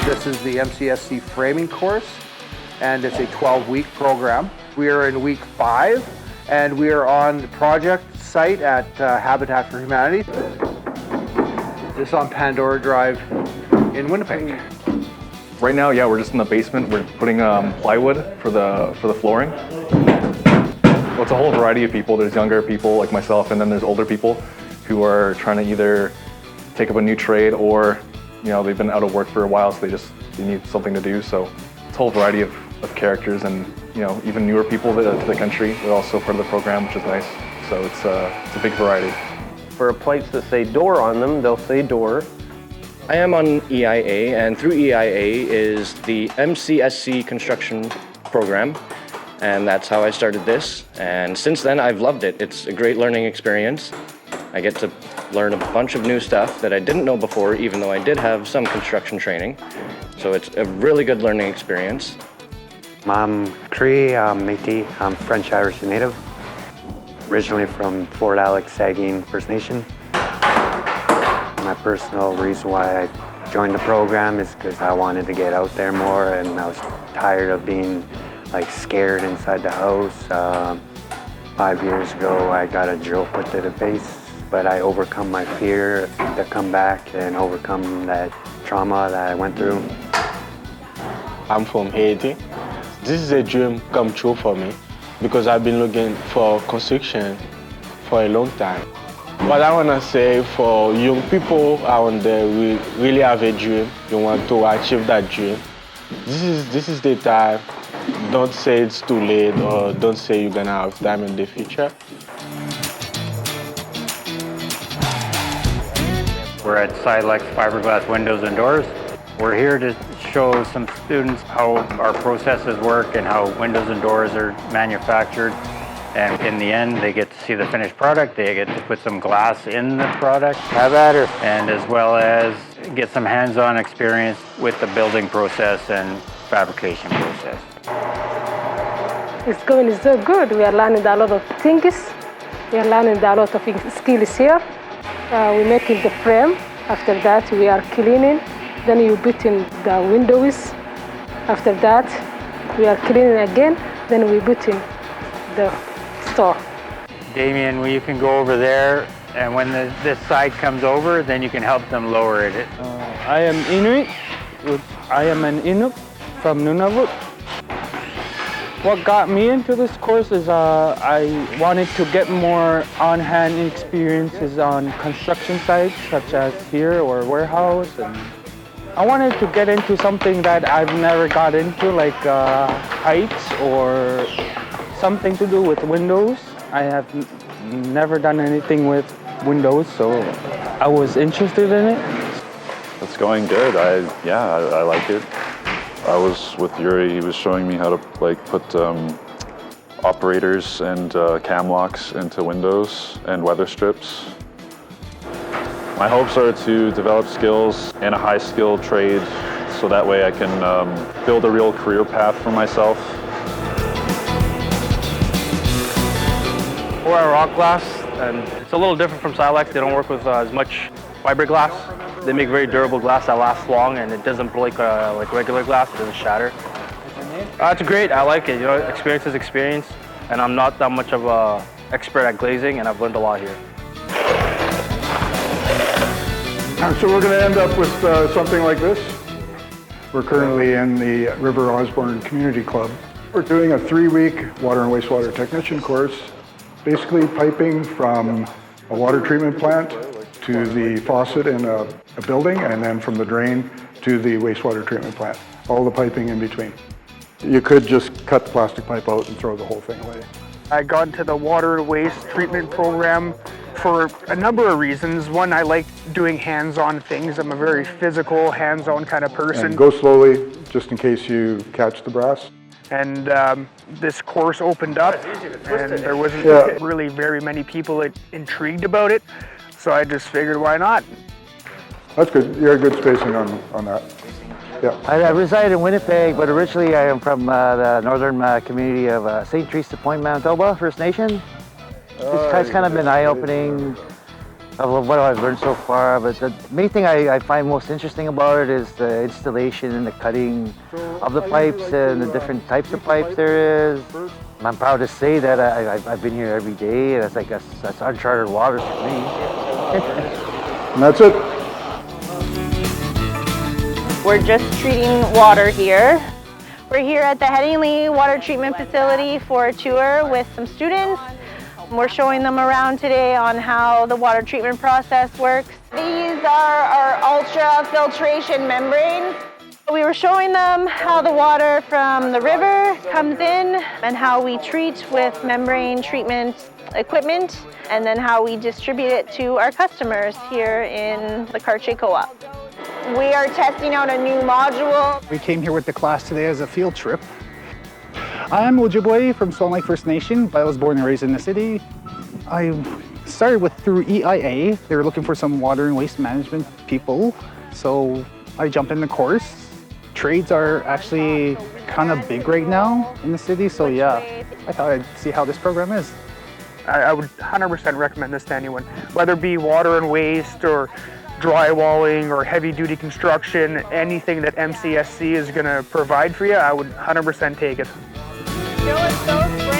This is the MCSC framing course, and it's a 12-week program. We are in week 5, and we are on the project site at Habitat for Humanity. This is on Pandora Drive in Winnipeg. Right now, yeah, we're just in the basement. We're putting plywood for the flooring. Well, it's a whole variety of people. There's younger people like myself, and then there's older people who are trying to either take up a new trade or, you know, they've been out of work for a while, so they need something to do. So it's a whole variety of characters, and, you know, even newer people to the country are also part of the program, which is nice. So it's a big variety. For plates that say door on them, they'll say door. I am on EIA, and through EIA is the MCSC construction program, and that's how I started this. And since then, I've loved it. It's a great learning experience. I get to learn a bunch of new stuff that I didn't know before, even though I did have some construction training. So it's a really good learning experience. I'm Cree, I'm Métis, I'm French, Irish, and Native. Originally from Fort Alex, Saugeen First Nation. My personal reason why I joined the program is because I wanted to get out there more, and I was tired of being like scared inside the house. 5 years ago, I got a drill put to the face, but I overcome my fear to come back and overcome that trauma that I went through. I'm from Haiti. This is a dream come true for me because I've been looking for construction for a long time. What I want to say for young people out there, we really have a dream. You want to achieve that dream. This is the time. Don't say it's too late, or don't say you're gonna have time in the future. We're at Silex Fiberglass Windows and Doors. We're here to show some students how our processes work and how windows and doors are manufactured. And in the end, they get to see the finished product. They get to put some glass in the product. Have at her. And as well as get some hands-on experience with the building process and fabrication process. It's going so good. We are learning a lot of things. We are learning a lot of skills here. We're making the frame. After that, we are cleaning. Then you put in the windows. After that, we are cleaning again. Then we put in the store. Damien, you can go over there, and when this side comes over, then you can help them lower it. I am Inuit. I am an Inuk from Nunavut. What got me into this course is I wanted to get more on-hand experiences on construction sites, such as here or warehouse. And I wanted to get into something that I've never got into, like heights or something to do with windows. I have never done anything with windows, so I was interested in it. It's going good. I like it. I was with Yuri. He was showing me how to put operators and cam locks into windows and weather strips. My hopes are to develop skills in a high-skilled trade, so that way I can build a real career path for myself. We're at rock glass, and it's a little different from Silex. They don't work with as much fiberglass. They make very durable glass that lasts long, and it doesn't break like regular glass. It doesn't shatter. It's great. I like it. You know, experience is experience, and I'm not that much of an expert at glazing, and I've learned a lot here. So we're going to end up with something like this. We're currently in the River Osborne Community Club. We're doing a 3-week water and wastewater technician course, basically piping from a water treatment plant to the faucet in a building, and then from the drain to the wastewater treatment plant. All the piping in between. You could just cut the plastic pipe out and throw the whole thing away. I got into the water waste treatment program for a number of reasons. One, I like doing hands-on things. I'm a very physical, hands-on kind of person. And go slowly, just in case you catch the brass. And this course opened up, and there wasn't really very many people intrigued about it, so I just figured, why not? That's good. You had good spacing on that. Yeah. I reside in Winnipeg, but originally I am from the northern community of St. Teresa Point, Manitoba, First Nation. It's kind of been eye-opening. of what I've learned so far, but the main thing I find most interesting about it is the installation and the cutting of the pipes and the different types of pipes there is. I'm proud to say that I've been here every day, and that's uncharted waters for me. And that's it. We're just treating water here. We're here at the Headingley Water Treatment Facility for a tour with some students. We're showing them around today on how the water treatment process works. These are our ultra filtration membranes. We were showing them how the water from the river comes in and how we treat with membrane treatment equipment, and then how we distribute it to our customers here in the Cartier Co-op. We are testing out a new module. We came here with the class today as a field trip. I'm Ojibwe from Swan Lake First Nation, but I was born and raised in the city. I started through EIA. They were looking for some water and waste management people, so I jumped in the course. Trades are actually kind of big right now in the city, so yeah, I thought I'd see how this program is. I would 100% recommend this to anyone, whether it be water and waste or drywalling or heavy-duty construction. Anything that MCSC is going to provide for you, I would 100% take it. Show us those